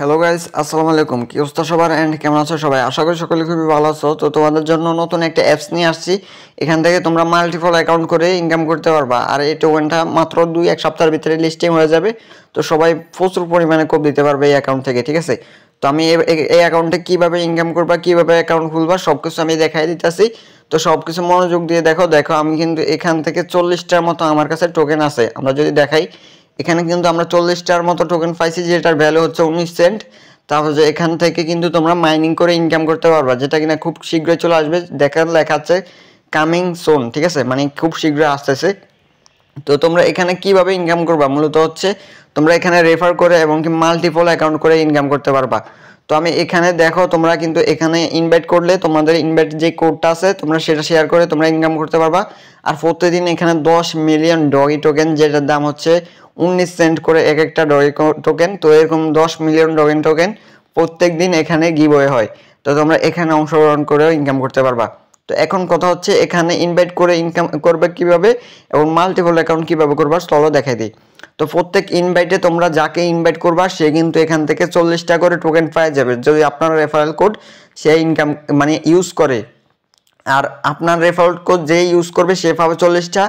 Hello guys, আসসালামু আলাইকুম। কি অবস্থা সবার এন্ড কেমন আছো সবাই? আশা করি সকলে খুবই ভালো আছো। তো তোমাদের জন্য নতুন একটা অ্যাপস নিয়ে আসছি। এখান থেকে তোমরা মাল্টিপল অ্যাকাউন্ট করে ইনকাম করতে পারবা। আর এই টোকেনটা মাত্র 2-1 সপ্তাহের ভিতরে লিস্টিং হয়ে যাবে। তো সবাই প্রচুর পরিমাণে কোপ দিতে পারবে এই অ্যাকাউন্ট থেকে, ঠিক আছে? তো আমি এই অ্যাকাউন্টে কিভাবে ইনকাম করবা, কিভাবে অ্যাকাউন্ট খুলবা সবকিছু আমি দেখাই দিতেছি। তো সবকিছু মনোযোগ দিয়ে দেখো আমি কিন্তু এখান থেকে 40টার মতো আমার কাছে টোকেন আছে। আমরা যদি দেখাই, এখানে কিন্তু আমরা 40টার মতো টোকেন পাইছি, যেটার ভ্যালু হচ্ছে 19 সেন্ট। তাহলে এখান থেকে কিন্তু তোমরা মাইনিং করে ইনকাম করতে পারবা, যেটা কিনা খুব শীঘ্রই চলে আসবে। লেখা আছে কামিং সোন, ঠিক আছে, মানে খুব শীঘ্রই আসতেছে। তো তোমরা এখানে কিভাবে ইনকাম করবা মূলত হচ্ছে তোমরা এখানে রেফার করে এবং কি মাল্টিপল অ্যাকাউন্ট করে ইনকাম করতে পারবা। তো আমি এখানে দেখো, তোমরা কিন্তু এখানে ইনভাইট করলে তোমাদের ইনভাইট যে কোডটা আছে তোমরা সেটা শেয়ার করে তোমরা ইনকাম করতে পারবা। আর প্রতিদিন এখানে 10 মিলিয়ন ডগি টোকেন, যেটার দাম হচ্ছে 19 সেন্ট করে এক একটা ডগি টোকেন। তো এরকম 10 মিলিয়ন ডগি টোকেন প্রত্যেক দিন এখানে গিভওয়ে হয়। তো তোমরা এখানে অংশগ্রহণ করেও ইনকাম করতে পারবা। তো এখন কথা হচ্ছে এখানে ইনভাইট করে ইনকাম করবে কিভাবে এবং মাল্টিপল অ্যাকাউন্ট কিভাবে করবা চলো দেখাই দিই। তো প্রত্যেক ইনভাইটে তোমরা যাকে ইনভাইট করবা সে কিন্তু এখান থেকে 40টা করে টোকেন পাওয়া যাবে, যদি আপনার রেফারেল কোড সে ইনকাম মানে ইউজ করে। আর আপনার রেফারেল কোড যে ইউজ করবে সে পাবে 40টা,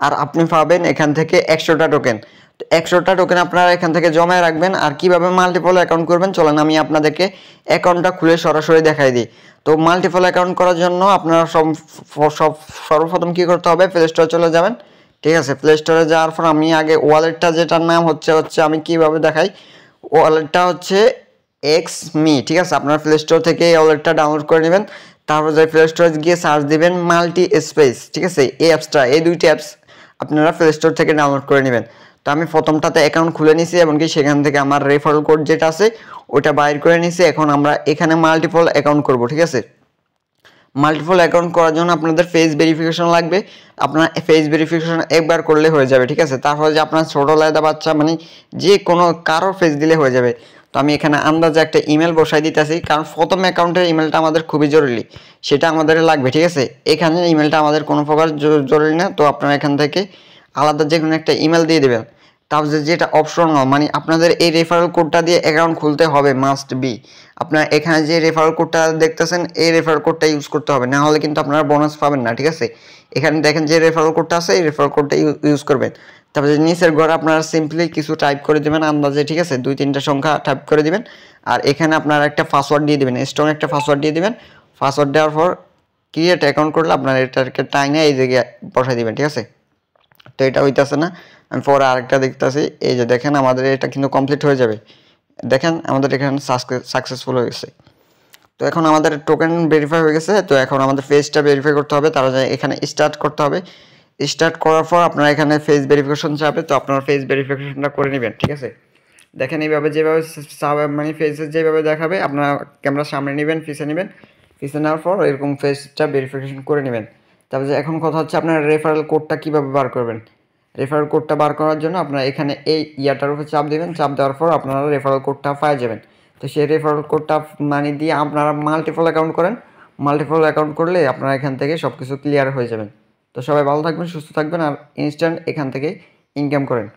আর আপনি পাবেন এখান থেকে 100টা টোকেন। তো 100টা টোকেন আপনারা এখান থেকে জমায় রাখবেন। আর কিভাবে মাল্টিপল অ্যাকাউন্ট করবেন চলেন আমি আপনাদেরকে অ্যাকাউন্টটা খুলে সরাসরি দেখাই দিই। তো মাল্টিপল অ্যাকাউন্ট করার জন্য আপনারা সর্বপ্রথম কি করতে হবে, প্লে স্টোরে চলে যাবেন, ঠিক আছে? প্লে স্টোরে যাওয়ার পর আমি আগে ওয়ালেটটা, যেটার নাম হচ্ছে আমি কিভাবে দেখাই, ওয়ালেটটা হচ্ছে এক্স মি, ঠিক আছে? আপনার প্লে স্টোর থেকে এই ওয়ালেটটা ডাউনলোড করে নেবেন। তারপর যাই প্লে স্টোরে গিয়ে সার্চ দিবেন মাল্টি স্পেস, ঠিক আছে? এই অ্যাপসটা, এই দুইটি অ্যাপস আপনারা প্লে স্টোর থেকে ডাউনলোড করে নেবেন। তো আমি প্রথমটাতে অ্যাকাউন্ট খুলে নিছি এবং কি সেখান থেকে আমার রেফারেল কোড যেটা আছে ওটা বাইর করে নিছি। এখন আমরা এখানে মাল্টিপল অ্যাকাউন্ট করব, ঠিক আছে? মাল্টিপল অ্যাকাউন্ট করার জন্য আপনাদের ফেস ভেরিফিকেশন লাগবে। আপনার ফেস ভেরিফিকেশন একবার করলে হয়ে যাবে, ঠিক আছে? তারপরে যে আপনার ছোটো লায়দা বাচ্চা মানে যে কোনো কারোর ফেস দিলে হয়ে যাবে। তো আমি এখানে আন্দাজে একটা ইমেল বসাই দিতেছি, কারণ প্রথম অ্যাকাউন্টের ইমেলটা আমাদের খুবই জরুরি, সেটা আমাদের লাগবে, ঠিক আছে? এখানে ইমেলটা আমাদের কোনো প্রকার জরুরি না। তো আপনারা এখান থেকে আলাদা যে কোনো একটা ইমেল দিয়ে দেবেন। তারপর যেটা অপশনাল, মানে আপনাদের এই রেফারেল কোডটা দিয়ে অ্যাকাউন্ট খুলতে হবে, মাস্ট বি। আপনার এখানে যে রেফারেল কোডটা দেখতেছেন এই রেফারেল কোডটা ইউজ করতে হবে, না হলে কিন্তু আপনারা বোনাস পাবেন না, ঠিক আছে? এখানে দেখেন যে রেফারেল কোডটা আছে, এই রেফারেল কোডটা ইউজ করবেন। তারপরে নিচের ঘরে আপনারা সিম্পলি কিছু টাইপ করে দেবেন আন্দাজে, ঠিক আছে? 2-3টা সংখ্যা টাইপ করে দিবেন। আর এখানে আপনারা একটা পাসওয়ার্ড দিয়ে দিবেন, স্ট্রং একটা পাসওয়ার্ড দিয়ে দিবেন। পাসওয়ার্ড দেওয়ার পর ক্রিয়েট অ্যাকাউন্ট করলে আপনারা এটাকে টাইনে এই জায়গায় বসাই দিবেন, ঠিক আছে? তো এটা হইতেছে না, আমি পরে আরেকটা দেখতেছি। এই যে দেখেন আমাদের এটা কিন্তু কমপ্লিট হয়ে যাবে। দেখেন আমাদের এখানে সাকসেসফুল হয়ে গেছে। তো এখন আমাদের টোকেন ভেরিফাই হয়ে গেছে। তো এখন আমাদের ফেসটা ভেরিফাই করতে হবে, তার জন্য এখানে স্টার্ট করতে হবে। স্টার্ট করার পর আপনারা এখানে ফেস ভেরিফিকেশন চাবে, তো আপনারা ফেস ভেরিফিকেশনটা করে নেবেন, ঠিক আছে? দেখেন এইভাবে যেভাবে মানে ফেসে যেভাবে দেখাবে আপনারা ক্যামেরা সামনে নেবেন, পিছিয়ে নেবেন, পিছিয়ে নেওয়ার পর এরকম ফেসটা ভেরিফিকেশন করে নেবেন। তারপরে এখন কথা হচ্ছে আপনারা রেফারেল কোডটা কীভাবে বার করবেন। রেফারেল কোডটা বার করার জন্য আপনারা এখানে এই ইয়াটার উপর চাপ দেবেন, চাপ দেওয়ার পর আপনারা রেফারেল কোডটা পেয়ে যাবেন। তো সেই রেফারেল কোডটা মানে দিয়ে আপনারা মাল্টিপল অ্যাকাউন্ট করেন। মাল্টিপল অ্যাকাউন্ট করলে আপনারা এখান থেকে সব কিছু ক্লিয়ার হয়ে যাবেন। তো সবাই ভালো থাকবেন, সুস্থ থাকবেন, আর ইনস্ট্যান্ট এখান থেকে ইনকাম করেন।